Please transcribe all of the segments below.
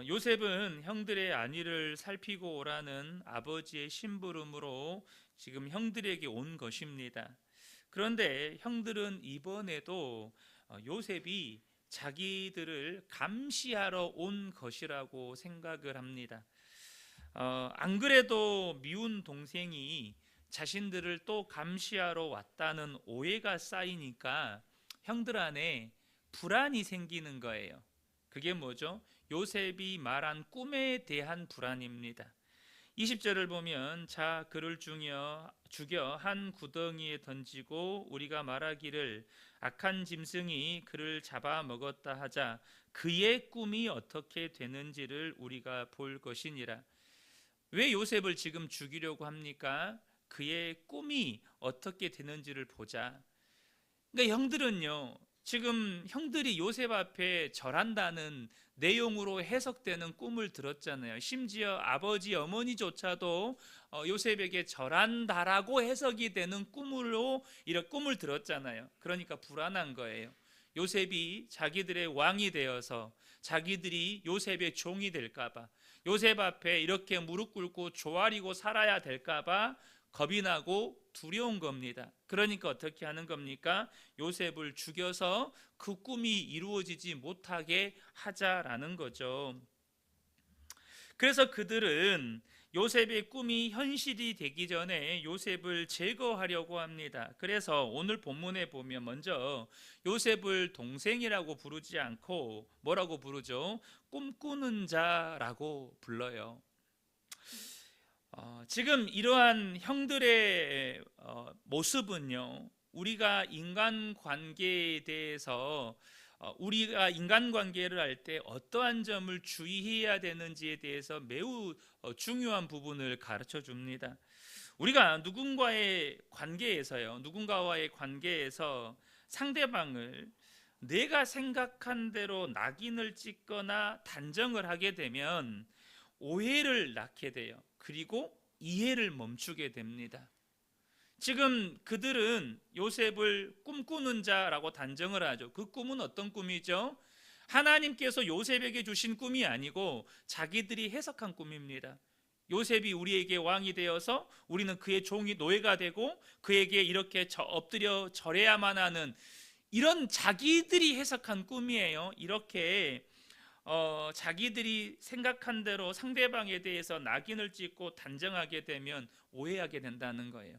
요셉은 형들의 안위를 살피고 오라는 아버지의 심부름으로 지금 형들에게 온 것입니다. 그런데 형들은 이번에도 요셉이 자기들을 감시하러 온 것이라고 생각을 합니다. 안 그래도 미운 동생이 자신들을 또 감시하러 왔다는 오해가 쌓이니까 형들 안에 불안이 생기는 거예요. 그게 뭐죠? 요셉이 말한 꿈에 대한 불안입니다. 20절을 보면 자 그를 죽여 한 구덩이에 던지고 우리가 말하기를 악한 짐승이 그를 잡아먹었다 하자 그의 꿈이 어떻게 되는지를 우리가 볼 것이니라. 왜 요셉을 지금 죽이려고 합니까? 그의 꿈이 어떻게 되는지를 보자. 그러니까 형들은요, 지금 형들이 요셉 앞에 절한다는 내용으로 해석되는 꿈을 들었잖아요. 심지어 아버지 어머니조차도 요셉에게 절한다라고 해석이 되는 꿈으로 이런 꿈을 들었잖아요. 그러니까 불안한 거예요. 요셉이 자기들의 왕이 되어서 자기들이 요셉의 종이 될까봐, 요셉 앞에 이렇게 무릎 꿇고 조아리고 살아야 될까봐 겁이 나고 두려운 겁니다. 그러니까 어떻게 하는 겁니까? 요셉을 죽여서 그 꿈이 이루어지지 못하게 하자라는 거죠. 그래서 그들은 요셉의 꿈이 현실이 되기 전에 요셉을 제거하려고 합니다. 그래서 오늘 본문에 보면 먼저 요셉을 동생이라고 부르지 않고 뭐라고 부르죠? 꿈꾸는 자라고 불러요. 지금 이러한 형들의 모습은요, 우리가 인간관계에 대해서 우리가 인간관계를 할 때 어떠한 점을 주의해야 되는지에 대해서 매우 중요한 부분을 가르쳐 줍니다. 우리가 누군가와의 관계에서 상대방을 내가 생각한 대로 낙인을 찍거나 단정을 하게 되면 오해를 낳게 돼요. 그리고 이해를 멈추게 됩니다. 지금 그들은 요셉을 꿈꾸는 자라고 단정을 하죠. 그 꿈은 어떤 꿈이죠? 하나님께서 요셉에게 주신 꿈이 아니고 자기들이 해석한 꿈입니다. 요셉이 우리에게 왕이 되어서 우리는 그의 종이 노예가 되고 그에게 이렇게 엎드려 절해야만 하는 이런 자기들이 해석한 꿈이에요. 이렇게 자기들이 생각한 대로 상대방에 대해서 낙인을 찍고 단정하게 되면 오해하게 된다는 거예요.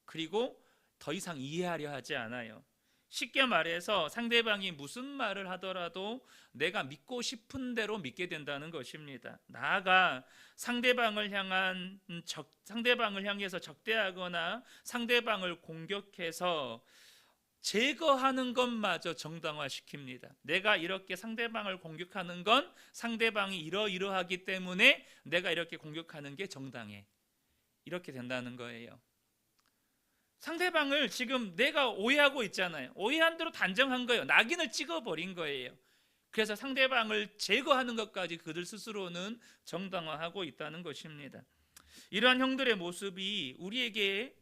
그리고 더 이상 이해하려 하지 않아요. 쉽게 말해서 상대방이 무슨 말을 하더라도 내가 믿고 싶은 대로 믿게 된다는 것입니다. 나아가 상대방을 향해서 적대하거나 상대방을 공격해서 제거하는 것마저 정당화시킵니다. 내가 이렇게 상대방을 공격하는 건 상대방이 이러이러하기 때문에 내가 이렇게 공격하는 게 정당해. 이렇게 된다는 거예요. 상대방을 지금 내가 오해하고 있잖아요. 오해한 대로 단정한 거예요. 낙인을 찍어버린 거예요. 그래서 상대방을 제거하는 것까지 그들 스스로는 정당화하고 있다는 것입니다. 이러한 형들의 모습이 우리에게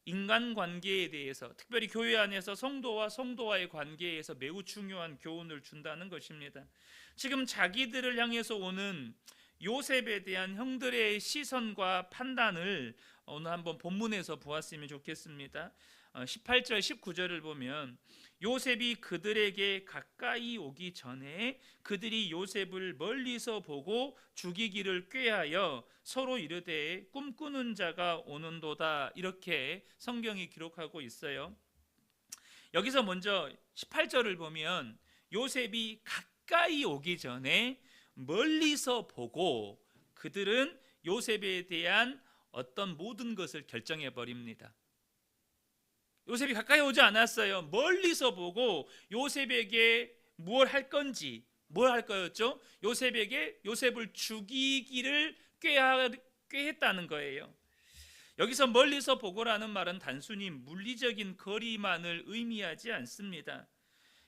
인간관계에 대해서, 특별히 교회 안에서 성도와 성도와의 관계에서 매우 중요한 교훈을 준다는 것입니다. 지금 자기들을 향해서 오는 요셉에 대한 형들의 시선과 판단을 오늘 한번 본문에서 보았으면 좋겠습니다. 18절 19절을 보면 요셉이 그들에게 가까이 오기 전에 그들이 요셉을 멀리서 보고 죽이기를 꾀하여 서로 이르되 꿈꾸는 자가 오는도다, 이렇게 성경이 기록하고 있어요. 여기서 먼저 18절을 보면 요셉이 가까이 오기 전에 멀리서 보고 그들은 요셉에 대한 어떤 모든 것을 결정해 버립니다. 요셉이 가까이 오지 않았어요. 멀리서 보고 요셉에게 뭘 할 건지, 뭘 할 거였죠? 요셉을 죽이기를 꾀했다는 거예요. 여기서 멀리서 보고라는 말은 단순히 물리적인 거리만을 의미하지 않습니다.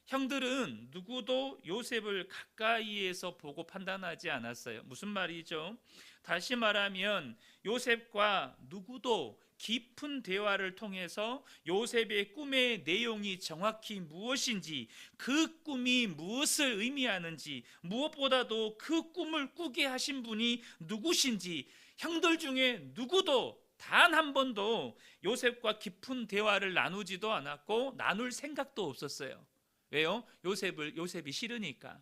형들은 누구도 요셉을 가까이에서 보고 판단하지 않았어요. 무슨 말이죠? 다시 말하면 요셉과 누구도 깊은 대화를 통해서 요셉의 꿈의 내용이 정확히 무엇인지, 그 꿈이 무엇을 의미하는지, 무엇보다도 그 꿈을 꾸게 하신 분이 누구신지 형들 중에 누구도 단 한 번도 요셉과 깊은 대화를 나누지도 않았고 나눌 생각도 없었어요. 왜요? 요셉이 싫으니까,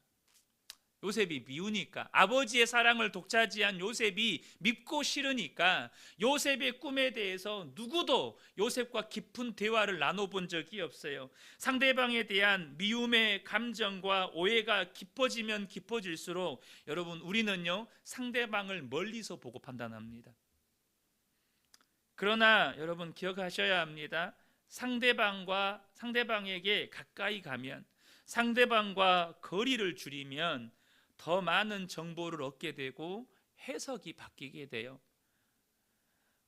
요셉이 미우니까, 아버지의 사랑을 독차지한 요셉이 밉고 싫으니까 요셉의 꿈에 대해서 누구도 요셉과 깊은 대화를 나눠본 적이 없어요. 상대방에 대한 미움의 감정과 오해가 깊어지면 깊어질수록 여러분, 우리는요 상대방을 멀리서 보고 판단합니다. 그러나 여러분 기억하셔야 합니다. 상대방에게 가까이 가면, 상대방과 거리를 줄이면 더 많은 정보를 얻게 되고 해석이 바뀌게 돼요.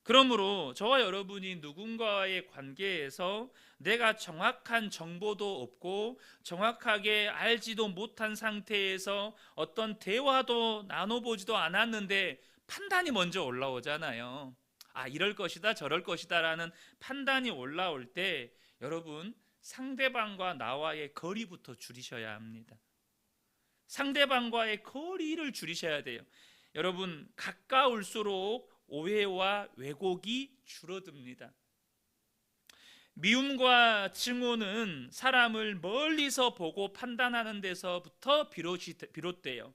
그러므로 저와 여러분이 누군가의 관계에서 내가 정확한 정보도 없고 정확하게 알지도 못한 상태에서 어떤 대화도 나눠보지도 않았는데 판단이 먼저 올라오잖아요. 아, 이럴 것이다 저럴 것이다 라는 판단이 올라올 때 여러분, 상대방과 나와의 거리부터 줄이셔야 합니다. 상대방과의 거리를 줄이셔야 돼요. 여러분, 가까울수록 오해와 왜곡이 줄어듭니다. 미움과 증오는 사람을 멀리서 보고 판단하는 데서부터 비롯돼요.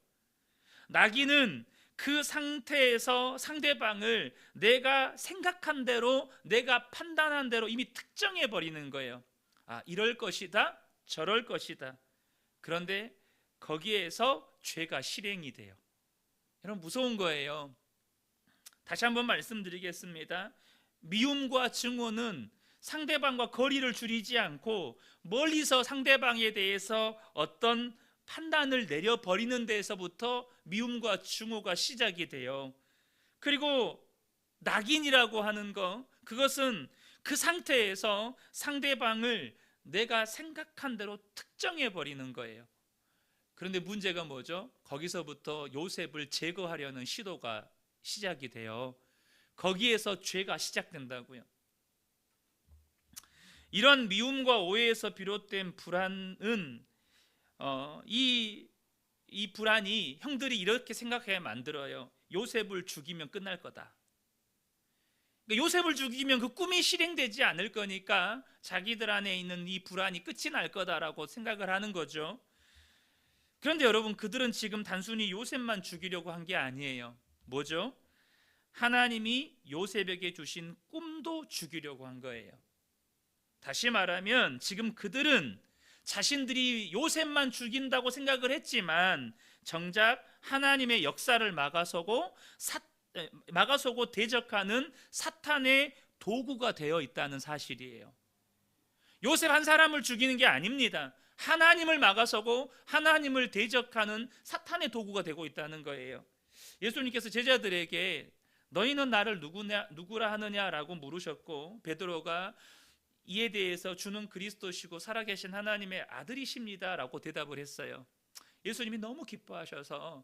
낙인은 그 상태에서 상대방을 내가 생각한 대로, 내가 판단한 대로 이미 특정해 버리는 거예요. 아, 이럴 것이다 저럴 것이다. 그런데 거기에서 죄가 실행이 돼요. 여러분, 무서운 거예요. 다시 한번 말씀드리겠습니다. 미움과 증오는 상대방과 거리를 줄이지 않고 멀리서 상대방에 대해서 어떤 판단을 내려버리는 데에서부터 미움과 증오가 시작이 돼요. 그리고 낙인이라고 하는 거, 그것은 그 상태에서 상대방을 내가 생각한 대로 특정해 버리는 거예요. 그런데 문제가 뭐죠? 거기서부터 요셉을 제거하려는 시도가 시작이 돼요. 거기에서 죄가 시작된다고요. 이런 미움과 오해에서 비롯된 불안은 이 불안이 형들이 이렇게 생각하게 만들어요. 요셉을 죽이면 끝날 거다. 그러니까 요셉을 죽이면 그 꿈이 실행되지 않을 거니까 자기들 안에 있는 이 불안이 끝이 날 거다라고 생각을 하는 거죠. 그런데 여러분, 그들은 지금 단순히 요셉만 죽이려고 한 게 아니에요. 뭐죠? 하나님이 요셉에게 주신 꿈도 죽이려고 한 거예요. 다시 말하면 지금 그들은 자신들이 요셉만 죽인다고 생각을 했지만 정작 하나님의 역사를 막아서고 대적하는 사탄의 도구가 되어 있다는 사실이에요. 요셉 한 사람을 죽이는 게 아닙니다. 하나님을 막아서고 하나님을 대적하는 사탄의 도구가 되고 있다는 거예요. 예수님께서 제자들에게 너희는 나를 누구라 하느냐라고 물으셨고, 베드로가 이에 대해서 주는 그리스도시고 살아계신 하나님의 아들이십니다 라고 대답을 했어요. 예수님이 너무 기뻐하셔서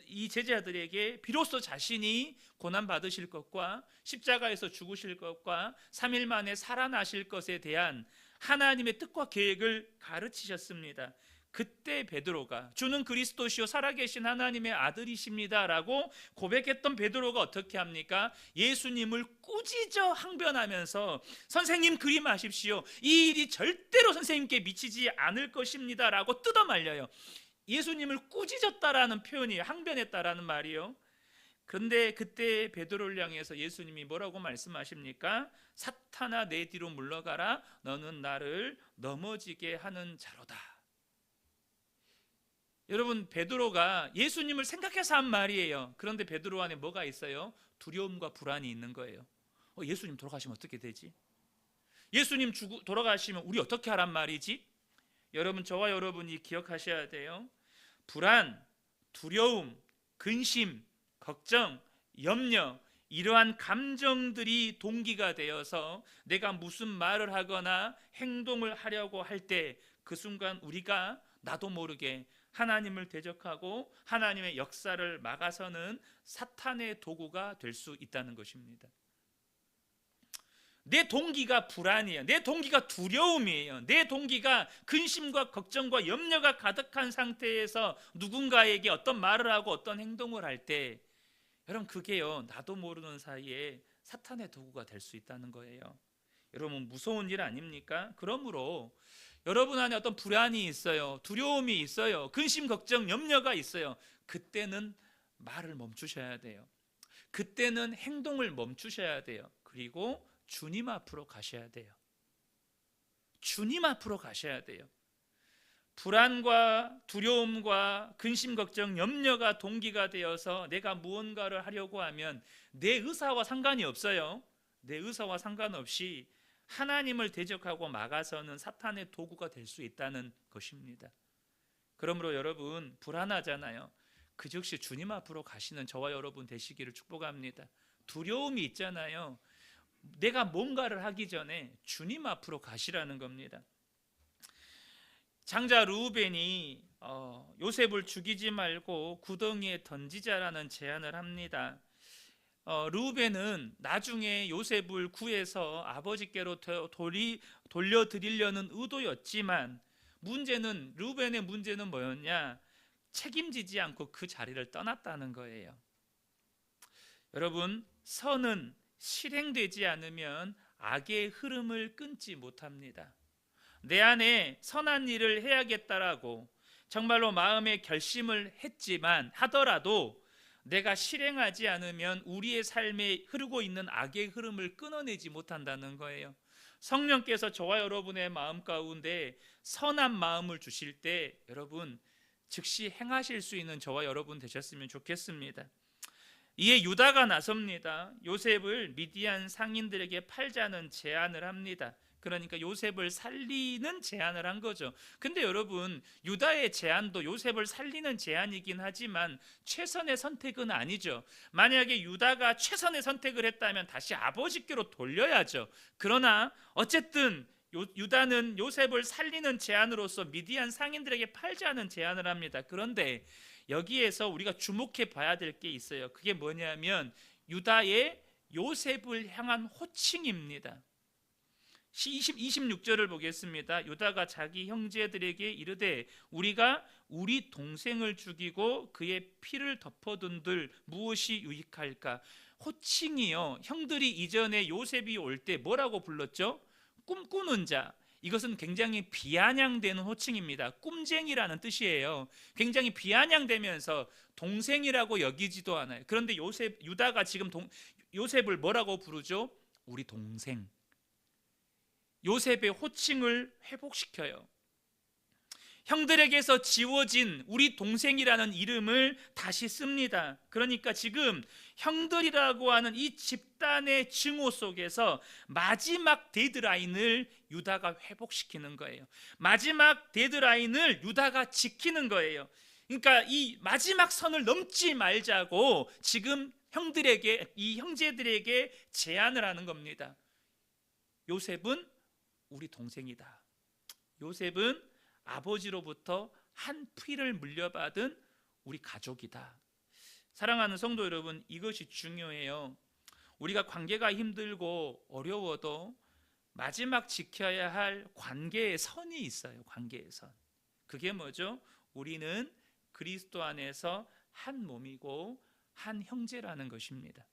이 제자들에게 비로소 자신이 고난받으실 것과 십자가에서 죽으실 것과 3일 만에 살아나실 것에 대한 하나님의 뜻과 계획을 가르치셨습니다. 그때 베드로가 주는 그리스도시요 살아계신 하나님의 아들이십니다 라고 고백했던 베드로가 어떻게 합니까? 예수님을 꾸짖어 항변하면서 선생님 그리 마십시오, 이 일이 절대로 선생님께 미치지 않을 것입니다 라고 뜯어말려요. 예수님을 꾸짖었다라는 표현이 항변했다라는 말이요. 그런데 그때 베드로를 향해서 예수님이 뭐라고 말씀하십니까? 사탄아 내 뒤로 물러가라, 너는 나를 넘어지게 하는 자로다. 여러분, 베드로가 예수님을 생각해서 한 말이에요. 그런데 베드로 안에 뭐가 있어요? 두려움과 불안이 있는 거예요. 예수님 돌아가시면 어떻게 되지? 예수님 돌아가시면 우리 어떻게 하란 말이지? 여러분, 저와 여러분이 기억하셔야 돼요. 불안, 두려움, 근심, 걱정, 염려, 이러한 감정들이 동기가 되어서 내가 무슨 말을 하거나 행동을 하려고 할 때 그 순간 우리가 나도 모르게 하나님을 대적하고 하나님의 역사를 막아서는 사탄의 도구가 될 수 있다는 것입니다. 내 동기가 불안이에요. 내 동기가 두려움이에요. 내 동기가 근심과 걱정과 염려가 가득한 상태에서 누군가에게 어떤 말을 하고 어떤 행동을 할 때, 여러분 그게요, 나도 모르는 사이에 사탄의 도구가 될 수 있다는 거예요. 여러분 무서운 일 아닙니까? 그러므로 여러분 안에 어떤 불안이 있어요. 두려움이 있어요. 근심, 걱정, 염려가 있어요. 그때는 말을 멈추셔야 돼요. 그때는 행동을 멈추셔야 돼요. 그리고 주님 앞으로 가셔야 돼요. 주님 앞으로 가셔야 돼요. 불안과 두려움과 근심, 걱정, 염려가 동기가 되어서 내가 무언가를 하려고 하면 내 의사와 상관이 없어요. 내 의사와 상관없이 하나님을 대적하고 막아서는 사탄의 도구가 될 수 있다는 것입니다. 그러므로 여러분 불안하잖아요. 그 즉시 주님 앞으로 가시는 저와 여러분 되시기를 축복합니다. 두려움이 있잖아요. 내가 뭔가를 하기 전에 주님 앞으로 가시라는 겁니다. 장자 르우벤이 요셉을 죽이지 말고 구덩이에 던지자라는 제안을 합니다. 르우벤은 나중에 요셉을 구해서 아버지께로 돌려드리려는 의도였지만 르우벤의 문제는 뭐였냐? 책임지지 않고 그 자리를 떠났다는 거예요. 여러분, 선은 실행되지 않으면 악의 흐름을 끊지 못합니다. 내 안에 선한 일을 해야겠다라고 정말로 마음의 결심을 하더라도 내가 실행하지 않으면 우리의 삶에 흐르고 있는 악의 흐름을 끊어내지 못한다는 거예요. 성령께서 저와 여러분의 마음 가운데 선한 마음을 주실 때 여러분 즉시 행하실 수 있는 저와 여러분 되셨으면 좋겠습니다. 이에 유다가 나섭니다. 요셉을 미디안 상인들에게 팔자는 제안을 합니다. 그러니까 요셉을 살리는 제안을 한 거죠. 근데 여러분 유다의 제안도 요셉을 살리는 제안이긴 하지만 최선의 선택은 아니죠. 만약에 유다가 최선의 선택을 했다면 다시 아버지께로 돌려야죠. 그러나 어쨌든 유다는 요셉을 살리는 제안으로서 미디안 상인들에게 팔자는 제안을 합니다. 그런데 여기에서 우리가 주목해 봐야 될 게 있어요. 그게 뭐냐면 유다의 요셉을 향한 호칭입니다. 26절을 보겠습니다. 유다가 자기 형제들에게 이르되 우리가 우리 동생을 죽이고 그의 피를 덮어둔들 무엇이 유익할까? 호칭이요, 형들이 이전에 요셉이 올 때 뭐라고 불렀죠? 꿈꾸는 자. 이것은 굉장히 비아냥되는 호칭입니다. 꿈쟁이라는 뜻이에요. 굉장히 비아냥되면서 동생이라고 여기지도 않아요. 그런데 유다가 지금 요셉을 뭐라고 부르죠? 우리 동생. 요셉의 호칭을 회복시켜요. 형들에게서 지워진 우리 동생이라는 이름을 다시 씁니다. 그러니까 지금 형들이라고 하는 이 집단의 증오 속에서 마지막 데드라인을 유다가 회복시키는 거예요. 마지막 데드라인을 유다가 지키는 거예요. 그러니까 이 마지막 선을 넘지 말자고 지금 이 형제들에게 제안을 하는 겁니다. 요셉은 우리 동생이다. 요셉은 아버지로부터 한 피를 물려받은 우리 가족이다. 사랑하는 성도 여러분, 이것이 중요해요. 우리가 관계가 힘들고 어려워도 마지막 지켜야 할 관계의 선이 있어요. 관계의 선. 그게 뭐죠? 우리는 그리스도 안에서 한 몸이고 한 형제라는 것입니다.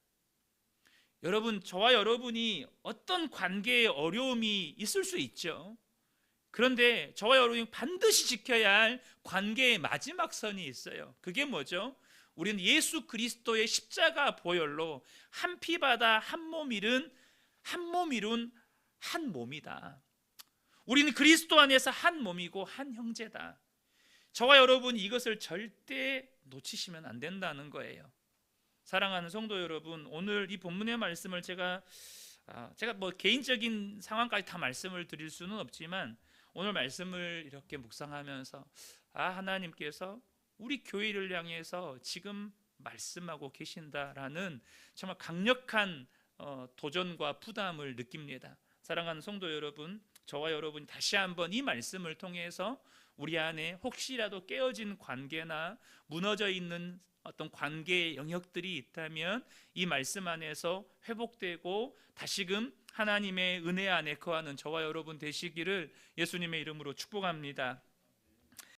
여러분, 저와 여러분이 어떤 관계에 어려움이 있을 수 있죠. 그런데 저와 여러분이 반드시 지켜야 할 관계의 마지막 선이 있어요. 그게 뭐죠? 우리는 예수 그리스도의 십자가 보혈로 한 피 받아 한 몸 이룬 한 몸이다. 우리는 그리스도 안에서 한 몸이고 한 형제다. 저와 여러분이 이것을 절대 놓치시면 안 된다는 거예요. 사랑하는 성도 여러분, 오늘 이 본문의 말씀을 제가 뭐 개인적인 상황까지 다 말씀을 드릴 수는 없지만 오늘 말씀을 이렇게 묵상하면서 하나님께서 우리 교회를 향해서 지금 말씀하고 계신다라는 정말 강력한 도전과 부담을 느낍니다. 사랑하는 성도 여러분, 저와 여러분이 다시 한번 이 말씀을 통해서 우리 안에 혹시라도 깨어진 관계나 무너져 있는 어떤 관계의 영역들이 있다면 이 말씀 안에서 회복되고 다시금 하나님의 은혜 안에 거하는 저와 여러분 되시기를 예수님의 이름으로 축복합니다.